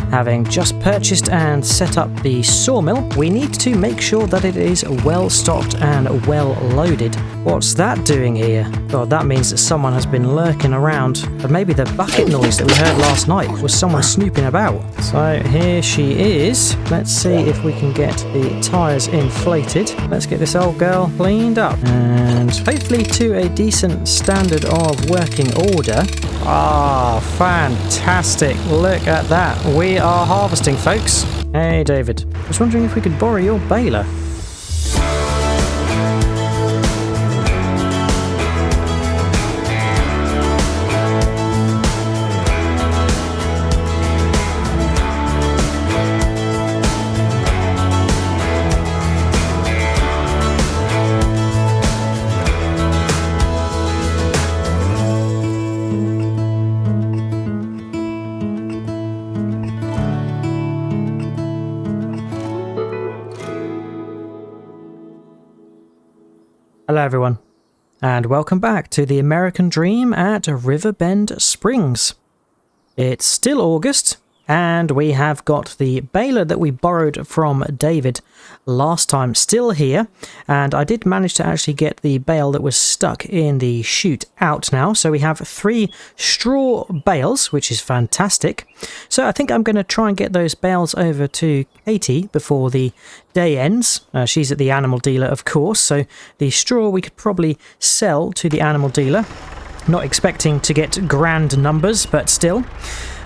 Having just purchased and set up the sawmill, we need to make sure that it is well stocked and well loaded. What's that doing here? God, that means that someone has been lurking around. But maybe the bucket noise that we heard last night was someone snooping about. So here she is. Let's see if we can get the tyres inflated. Let's get this old girl cleaned up and hopefully to a decent standard of working order. Ah, fantastic. Look at that. We are harvesting, folks. Hey, David. I was wondering if we could borrow your baler. Hello everyone, and welcome back to the American Dream at Riverbend Springs. It's still August, and we have got the baler that we borrowed from David last time still here, and I did manage to actually get the bale that was stuck in the chute out now, so we have 3 straw bales, which is fantastic. So I think I'm going to try and get those bales over to Katie before the day ends. She's at the animal dealer, of course, so the straw we could probably sell to the animal dealer. Not expecting to get grand numbers, but still.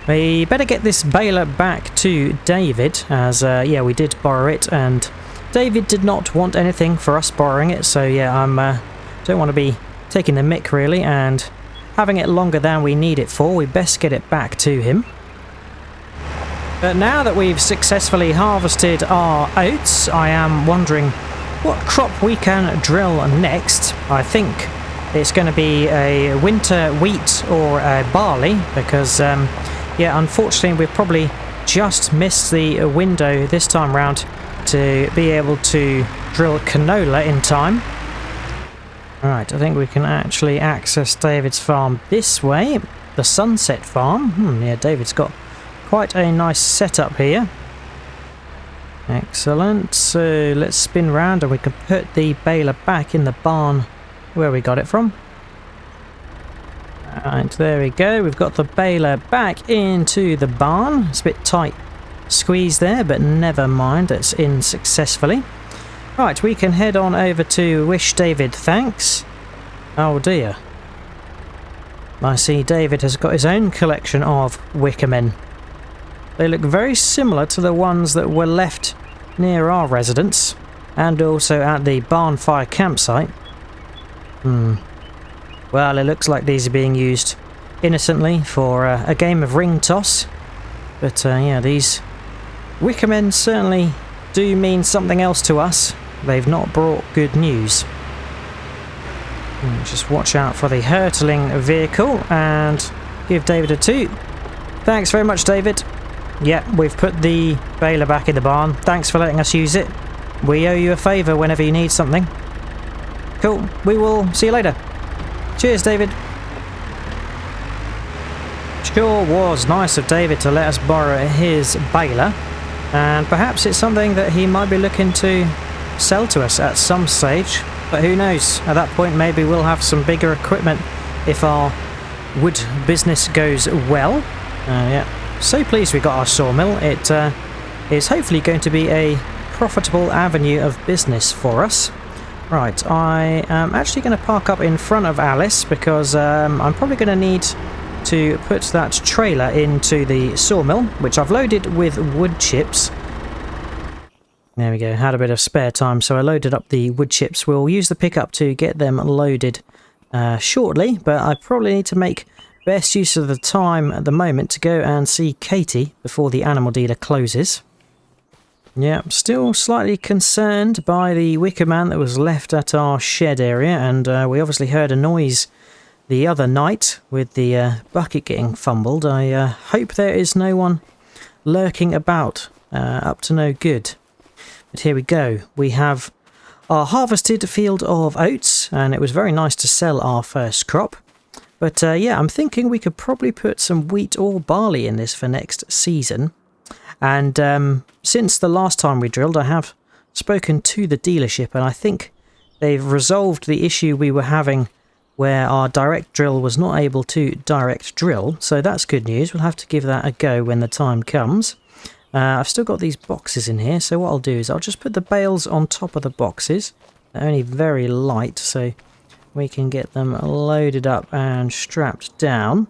We better get this baler back to David, as yeah, we did borrow it, and David did not want anything for us borrowing it, so yeah, don't want to be taking the mick really, and having it longer than we need it for. We best get it back to him. But now that we've successfully harvested our oats, I am wondering what crop we can drill next. I think it's going to be a winter wheat or a barley, because yeah, unfortunately we've probably just missed the window this time round to be able to drill canola in time. Right, I think we can actually access David's farm this way, the Sunset Farm. Yeah, David's got quite a nice setup here. Excellent. So let's spin round and we can put the baler back in the barn where we got it from. Right, there we go. We've got the baler back into the barn. It's a bit tight squeeze there, but never mind. It's in successfully. Right, we can head on over to wish David thanks. Oh dear. I see David has got his own collection of wickermen. They look very similar to the ones that were left near our residence, and also at the barn fire campsite. Well, it looks like these are being used innocently for a game of ring toss. But yeah, these wickermen certainly do mean something else to us. They've not brought good news. Just watch out for the hurtling vehicle and give David a toot. Thanks very much, David. Yeah, we've put the baler back in the barn. Thanks for letting us use it. We owe you a favour whenever you need something. Cool. We will see you later. Cheers, David. Sure was nice of David to let us borrow his baler, and perhaps it's something that he might be looking to sell to us at some stage, but who knows, at that point maybe we'll have some bigger equipment if our wood business goes well. Yeah, so pleased we got our sawmill. It is hopefully going to be a profitable avenue of business for us. Right, I am actually going to park up in front of Alice because I'm probably going to need to put that trailer into the sawmill, which I've loaded with wood chips. There we go, had a bit of spare time, so I loaded up the wood chips. We'll use the pickup to get them loaded shortly, but I probably need to make best use of the time at the moment to go and see Katie before the animal dealer closes. Yeah, still slightly concerned by the wicker man that was left at our shed area, and we obviously heard a noise the other night with the bucket getting fumbled. I hope there is no one lurking about, up to no good. But here we go. We have our harvested field of oats, and it was very nice to sell our first crop. But yeah, I'm thinking we could probably put some wheat or barley in this for next season. And since the last time we drilled, I have spoken to the dealership, and I think they've resolved the issue we were having where our direct drill was not able to direct drill. So that's good news. We'll have to give that a go when the time comes. I've still got these boxes in here, so what I'll do is I'll just put the bales on top of the boxes. They're only very light, so we can get them loaded up and strapped down.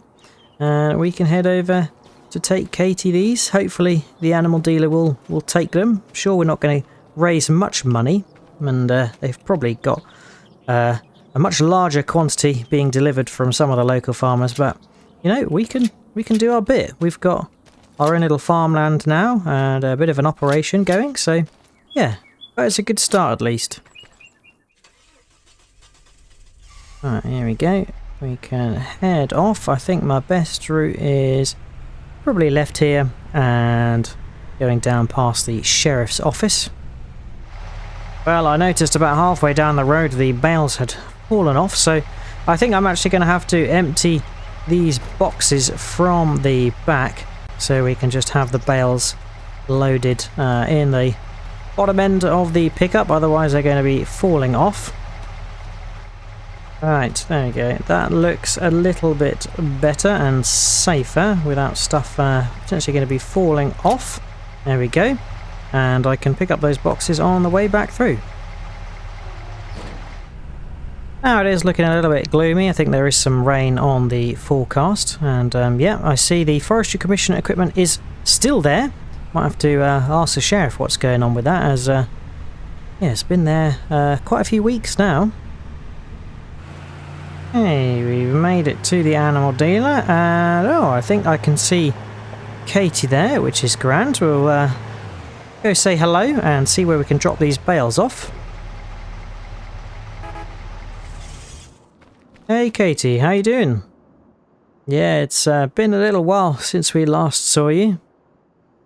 And we can head over to take Katie these. Hopefully the animal dealer will take them. I'm sure we're not going to raise much money, and they've probably got a much larger quantity being delivered from some of the local farmers, but you know, we can do our bit. We've got our own little farmland now and a bit of an operation going, so yeah, but it's a good start at least. Alright, here we go. We can head off. I think my best route is probably left here and going down past the sheriff's office. Well, I noticed about halfway down the road the bales had fallen off, so I think I'm actually going to have to empty these boxes from the back so we can just have the bales loaded in the bottom end of the pickup, otherwise they're going to be falling off. Right, there we go. That looks a little bit better and safer without stuff potentially going to be falling off. There we go. And I can pick up those boxes on the way back through. Now it is looking a little bit gloomy. I think there is some rain on the forecast. And yeah, I see the Forestry Commission equipment is still there. Might have to ask the sheriff what's going on with that, as yeah, it's been there quite a few weeks now. Hey, we've made it to the animal dealer, and oh, I think I can see Katie there, which is grand. We'll go say hello and see where we can drop these bales off. Hey Katie, how you doing? Yeah, it's been a little while since we last saw you.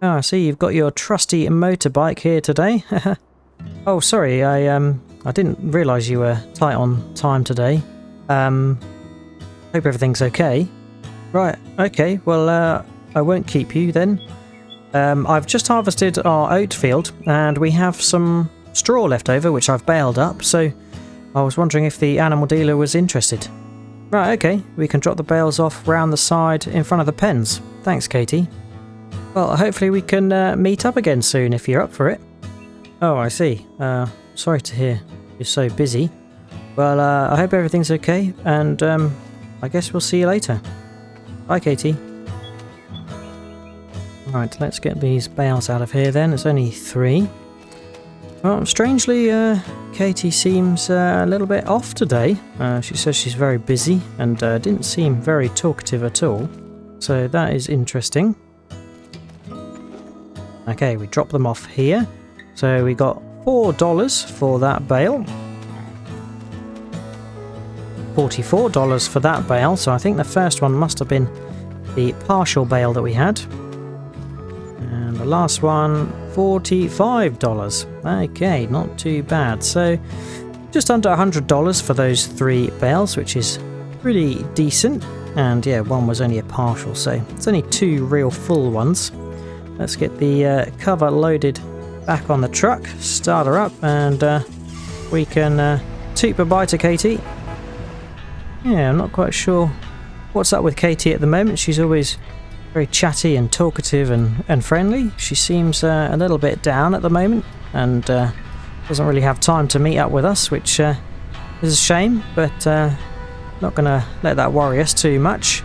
Oh, I see you've got your trusty motorbike here today. Oh, sorry, I didn't realise you were tight on time today. Hope everything's okay. Right, okay, well, I won't keep you then. I've just harvested our oat field and we have some straw left over which I've baled up, so I was wondering if the animal dealer was interested. Right, okay, we can drop the bales off round the side in front of the pens. Thanks, Katie. Well, hopefully we can meet up again soon if you're up for it. Oh, I see. Sorry to hear you're so busy. Well, I hope everything's okay, and I guess we'll see you later. Bye, Katie. Right, let's get these bales out of here then. It's only 3. Well, strangely, Katie seems a little bit off today. She says she's very busy and didn't seem very talkative at all. So that is interesting. Okay, we drop them off here. So we got $4 for that bale. $44 for that bale, so I think the first one must have been the partial bale that we had. And the last one, $45. Okay, not too bad. So just under $100 for those 3 bales, which is pretty decent. And yeah, one was only a partial, so it's only 2 real full ones. Let's get the cover loaded back on the truck, start her up, and we can toot bye-bye to Katie. Yeah, I'm not quite sure what's up with Katie at the moment. She's always very chatty and talkative and friendly. She seems a little bit down at the moment and doesn't really have time to meet up with us, which is a shame, but not going to let that worry us too much.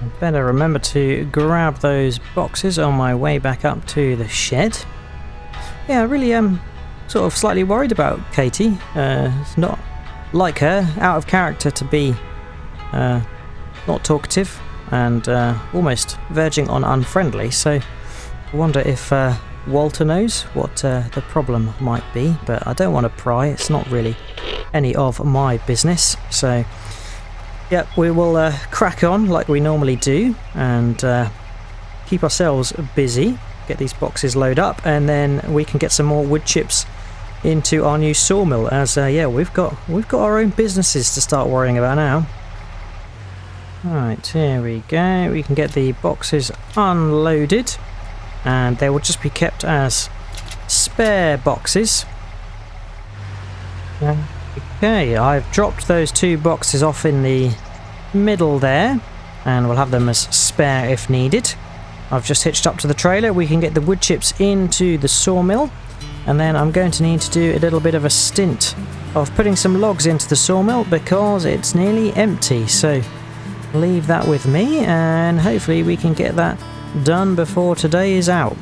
I'd better remember to grab those boxes on my way back up to the shed. Yeah, I really am sort of slightly worried about Katie. It's not like her, out of character to be not talkative and almost verging on unfriendly, so I wonder if Walter knows what the problem might be, but I don't want to pry. It's not really any of my business, so yeah, we will crack on like we normally do and keep ourselves busy, get these boxes loaded up, and then we can get some more wood chips into our new sawmill, as yeah, we've got our own businesses to start worrying about now. Right, here we go. We can get the boxes unloaded, and they will just be kept as spare boxes. Okay, I've dropped those 2 boxes off in the middle there, and we'll have them as spare if needed. I've just hitched up to the trailer. We can get the wood chips into the sawmill, and then I'm going to need to do a little bit of a stint of putting some logs into the sawmill because it's nearly empty. So leave that with me, and hopefully we can get that done before today is out.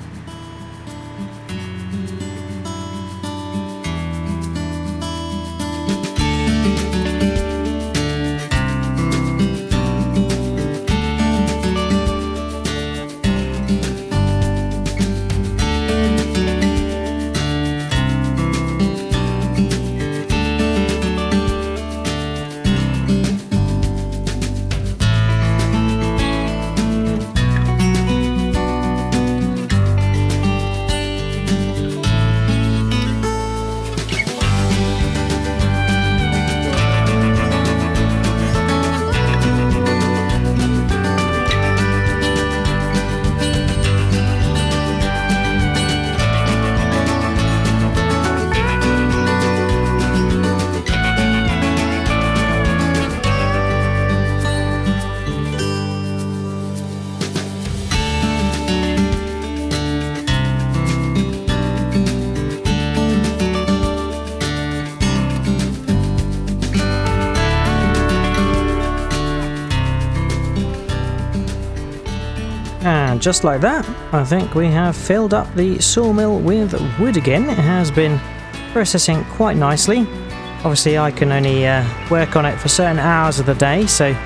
And just like that, I think we have filled up the sawmill with wood again. It has been processing quite nicely. Obviously I can only work on it for certain hours of the day, so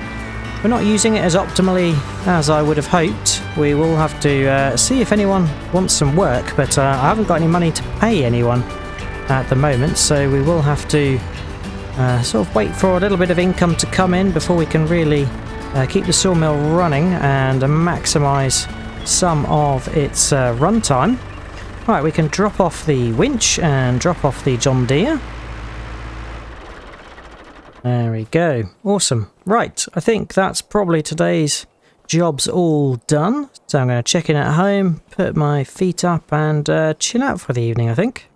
we're not using it as optimally as I would have hoped. We will have to see if anyone wants some work, but I haven't got any money to pay anyone at the moment, so we will have to sort of wait for a little bit of income to come in before we can really keep the sawmill running and maximise some of its runtime. Right, we can drop off the winch and drop off the John Deere. There we go. Awesome. Right, I think that's probably today's jobs all done. So I'm going to check in at home, put my feet up and chill out for the evening, I think.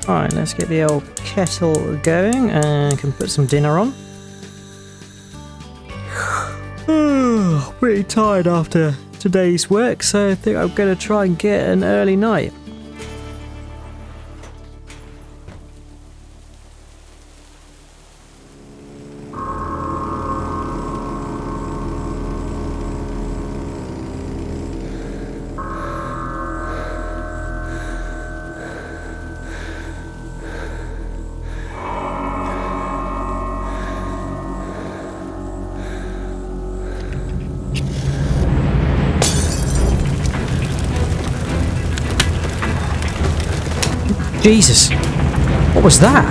Alright, let's get the old kettle going and can put some dinner on. Pretty tired after today's work, so I think I'm going to try and get an early night. Jesus, what was that?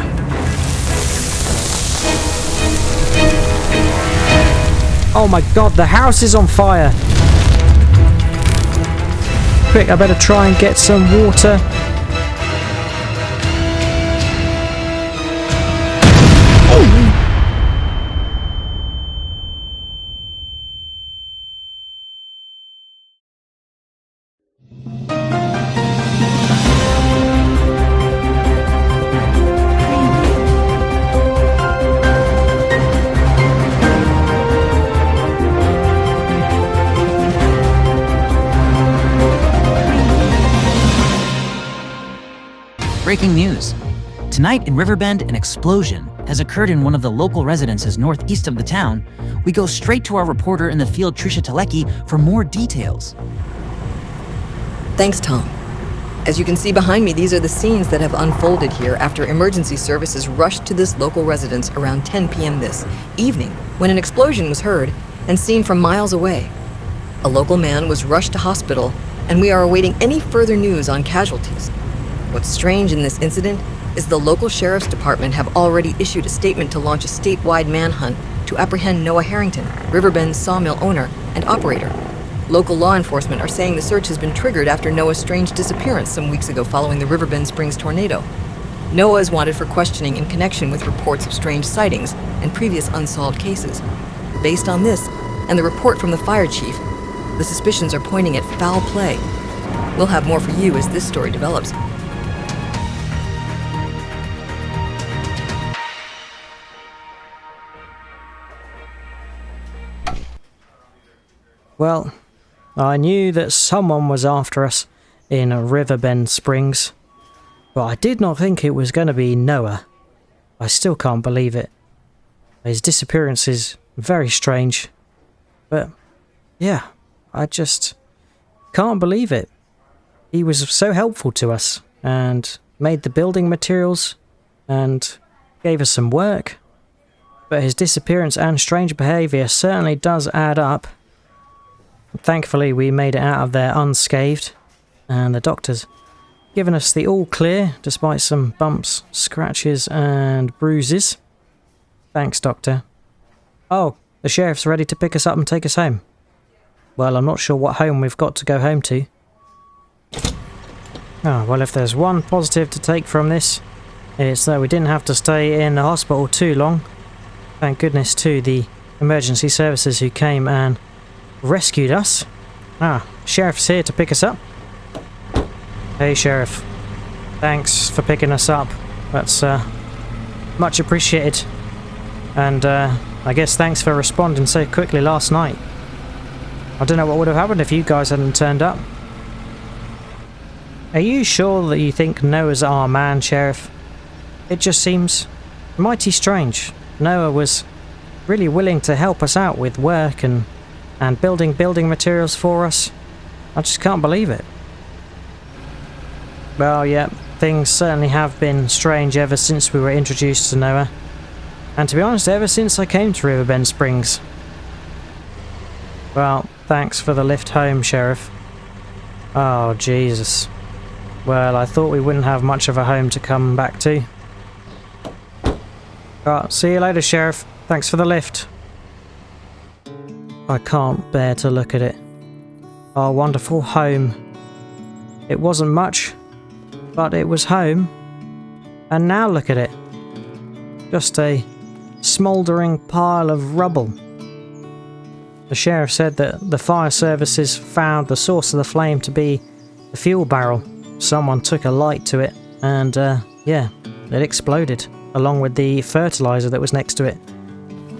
Oh my god, the house is on fire! Quick, I better try and get some water. Breaking news. Tonight in Riverbend, an explosion has occurred in one of the local residences northeast of the town. We go straight to our reporter in the field, Trisha Telecki, for more details. Thanks, Tom. As you can see behind me, these are the scenes that have unfolded here after emergency services rushed to this local residence around 10 p.m. this evening when an explosion was heard and seen from miles away. A local man was rushed to hospital, and we are awaiting any further news on casualties. What's strange in this incident is the local sheriff's department have already issued a statement to launch a statewide manhunt to apprehend Noah Harrington, Riverbend's sawmill owner and operator. Local law enforcement are saying the search has been triggered after Noah's strange disappearance some weeks ago following the Riverbend Springs tornado. Noah is wanted for questioning in connection with reports of strange sightings and previous unsolved cases. Based on this, and the report from the fire chief, the suspicions are pointing at foul play. We'll have more for you as this story develops. Well, I knew that someone was after us in Riverbend Springs, but I did not think it was going to be Noah. I still can't believe it. His disappearance is very strange, but yeah, I just can't believe it. He was so helpful to us and made the building materials and gave us some work, but his disappearance and strange behaviour certainly does add up. Thankfully, we made it out of there unscathed, and the doctor's given us the all clear despite some bumps, scratches and bruises. Thanks, Doctor. Oh, the sheriff's ready to pick us up and take us home. Well, I'm not sure what home we've got to go home to. Oh, well, if there's one positive to take from this, it's that we didn't have to stay in the hospital too long. Thank goodness to the emergency services who came and rescued us. Sheriff's here to pick us up. Hey, Sheriff. Thanks for picking us up. That's much appreciated. And I guess thanks for responding so quickly last night. I don't know what would have happened if you guys hadn't turned up. Are you sure that you think Noah's our man, Sheriff? It just seems mighty strange. Noah was really willing to help us out with work and building materials for us. I just can't believe it. Well, yeah, things certainly have been strange ever since we were introduced to Noah. And to be honest, ever since I came to Riverbend Springs. Well, thanks for the lift home, Sheriff. Oh, Jesus. Well, I thought we wouldn't have much of a home to come back to. See you later, Sheriff. Thanks for the lift. I can't bear to look at it. Our wonderful home. It wasn't much, but it was home. And now look at it. Just a smouldering pile of rubble. The sheriff said that the fire services found the source of the flame to be the fuel barrel. Someone took a light to it and, yeah, it exploded, along with the fertilizer that was next to it.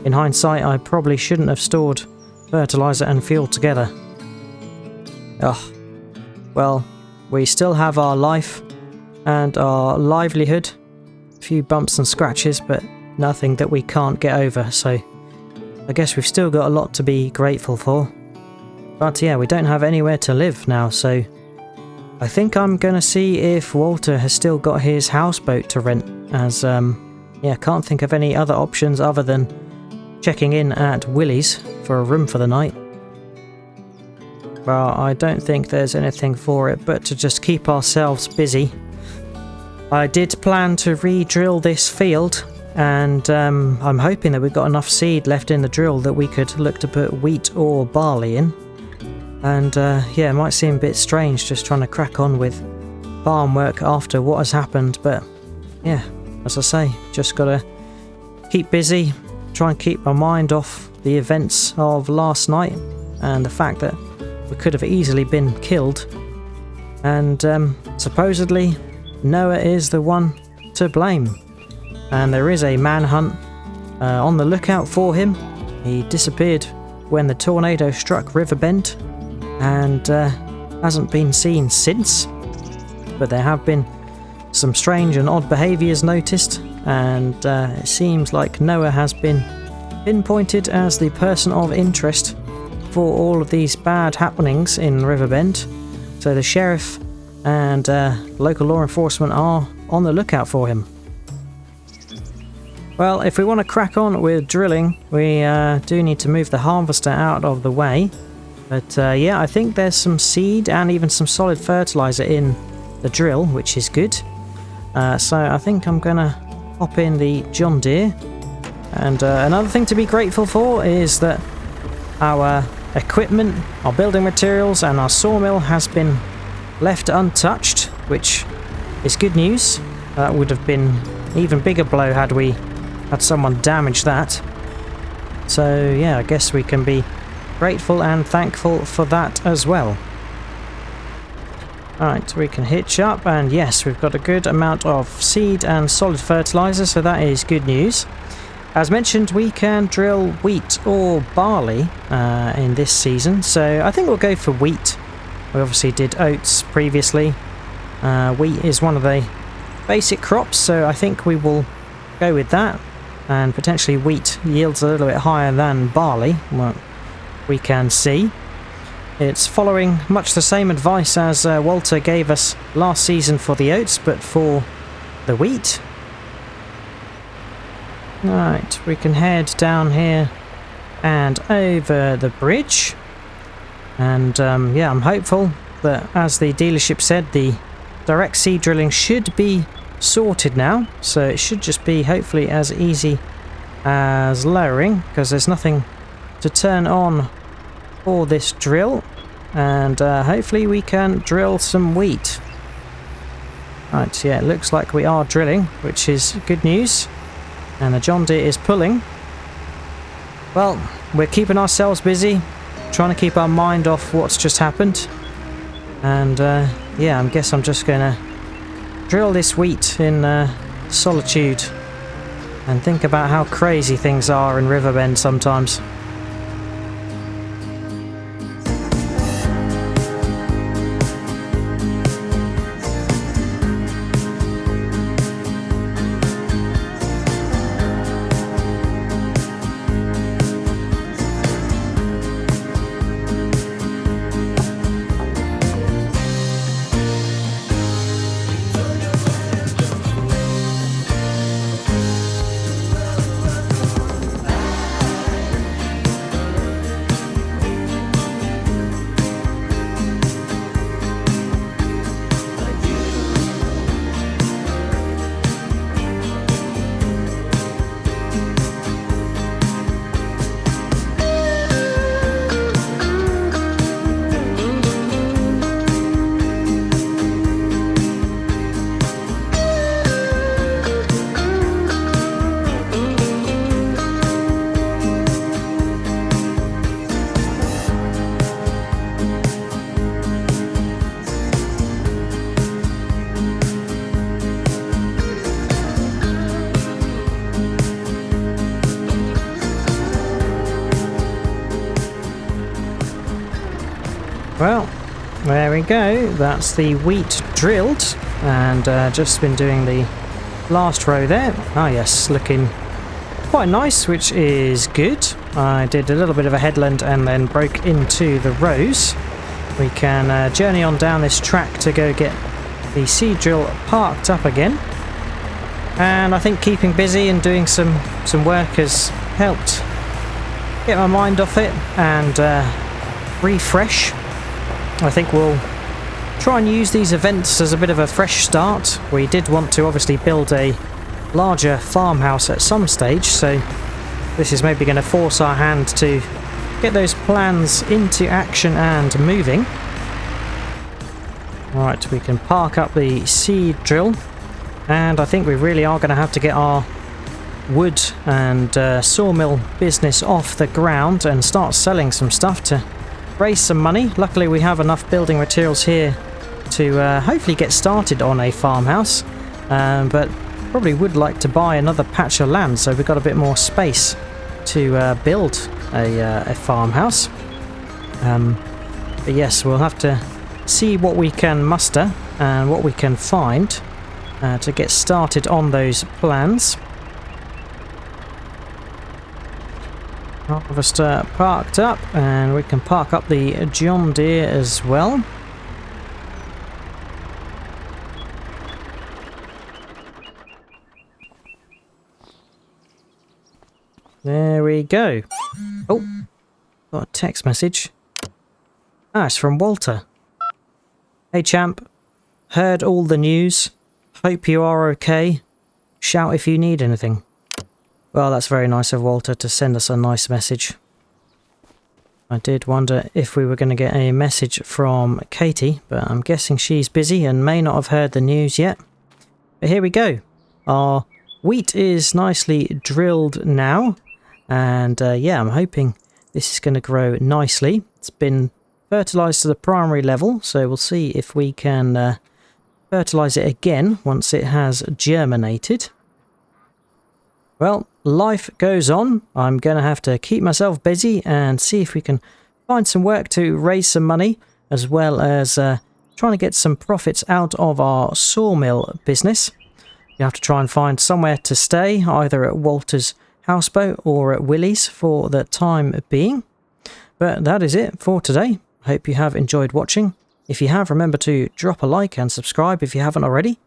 In hindsight, I probably shouldn't have stored fertilizer and fuel together. Ugh. Well, we still have our life and our livelihood. A few bumps and scratches, but nothing that we can't get over, so I guess we've still got a lot to be grateful for. But yeah, we don't have anywhere to live now, so I think I'm gonna see if Walter has still got his houseboat to rent, as yeah, can't think of any other options other than checking in at Willie's for a room for the night. Well, I don't think there's anything for it but to just keep ourselves busy. I did plan to re-drill this field, and I'm hoping that we've got enough seed left in the drill that we could look to put wheat or barley in. And yeah, it might seem a bit strange just trying to crack on with farm work after what has happened, but yeah, as I say, just gotta keep busy, try and keep my mind off the events of last night and the fact that we could have easily been killed. And supposedly Noah is the one to blame, and there is a manhunt on the lookout for him. He disappeared when the tornado struck Riverbend and hasn't been seen since, but there have been some strange and odd behaviours noticed, and it seems like Noah has been pinpointed as the person of interest for all of these bad happenings in Riverbend. So the sheriff and local law enforcement are on the lookout for him. Well, if we want to crack on with drilling, we do need to move the harvester out of the way. But yeah, I think there's some seed and even some solid fertilizer in the drill, which is good. So I think I'm gonna hop in the John Deere. And another thing to be grateful for is that our equipment, our building materials and our sawmill has been left untouched, which is good news. That would have been an even bigger blow had we had someone damage that. So yeah, I guess we can be grateful and thankful for that as well. Alright, we can hitch up, and yes, we've got a good amount of seed and solid fertilizer, so that is good news. As mentioned, we can drill wheat or barley in this season, so I think we'll go for wheat. We obviously did oats previously. Wheat is one of the basic crops, so I think we will go with that. And potentially wheat yields a little bit higher than barley, what we can see. It's following much the same advice as Walter gave us last season for the oats, but for the wheat. Right, we can head down here and over the bridge. And yeah, I'm hopeful that, as the dealership said, the direct seed drilling should be sorted now. So it should just be hopefully as easy as lowering, because there's nothing to turn on for this drill. And hopefully we can drill some wheat. Right, yeah, it looks like we are drilling, which is good news. And the John Deere is pulling. Well, we're keeping ourselves busy, trying to keep our mind off what's just happened. And yeah, I guess I'm just going to drill this wheat in solitude and think about how crazy things are in Riverbend sometimes. Well, there we go. That's the wheat drilled, and just been doing the last row there. Ah yes, looking quite nice, which is good. I did a little bit of a headland and then broke into the rows. We can journey on down this track to go get the seed drill parked up again. And I think keeping busy and doing some work has helped get my mind off it and refresh. I think we'll try and use these events as a bit of a fresh start. We did want to obviously build a larger farmhouse at some stage, so this is maybe going to force our hand to get those plans into action and moving. Right, we can park up the seed drill, and I think we really are going to have to get our wood and sawmill business off the ground and start selling some stuff to raise some money. Luckily we have enough building materials here to hopefully get started on a farmhouse, but probably would like to buy another patch of land so we've got a bit more space to build a farmhouse. But yes, we'll have to see what we can muster and what we can find to get started on those plans. Harvester parked up, and we can park up the John Deere as well. There we go. Oh, got a text message. Ah, it's from Walter. Hey champ, heard all the news. Hope you are okay. Shout if you need anything. Well, that's very nice of Walter to send us a nice message. I did wonder if we were going to get a message from Katie, but I'm guessing she's busy and may not have heard the news yet. But here we go. Our wheat is nicely drilled now, And yeah, I'm hoping this is going to grow nicely. It's been fertilized to the primary level, so we'll see if we can fertilize it again once it has germinated. Well, life goes on. I'm going to have to keep myself busy and see if we can find some work to raise some money, as well as trying to get some profits out of our sawmill business. You have to try and find somewhere to stay, either at Walter's houseboat or at Willie's for the time being. But that is it for today. Hope you have enjoyed watching. If you have, remember to drop a like and subscribe if you haven't already.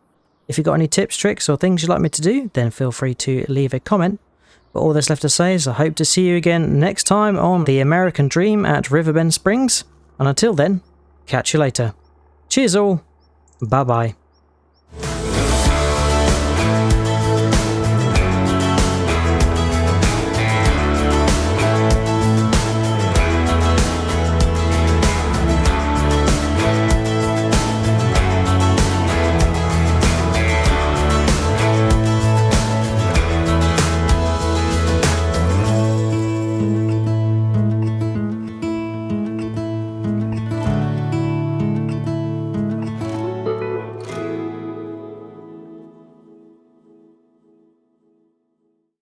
If you've got any tips, tricks or things you'd like me to do, then feel free to leave a comment. But all that's left to say is I hope to see you again next time on The American Dream at Riverbend Springs. And until then, catch you later. Cheers all. Bye bye.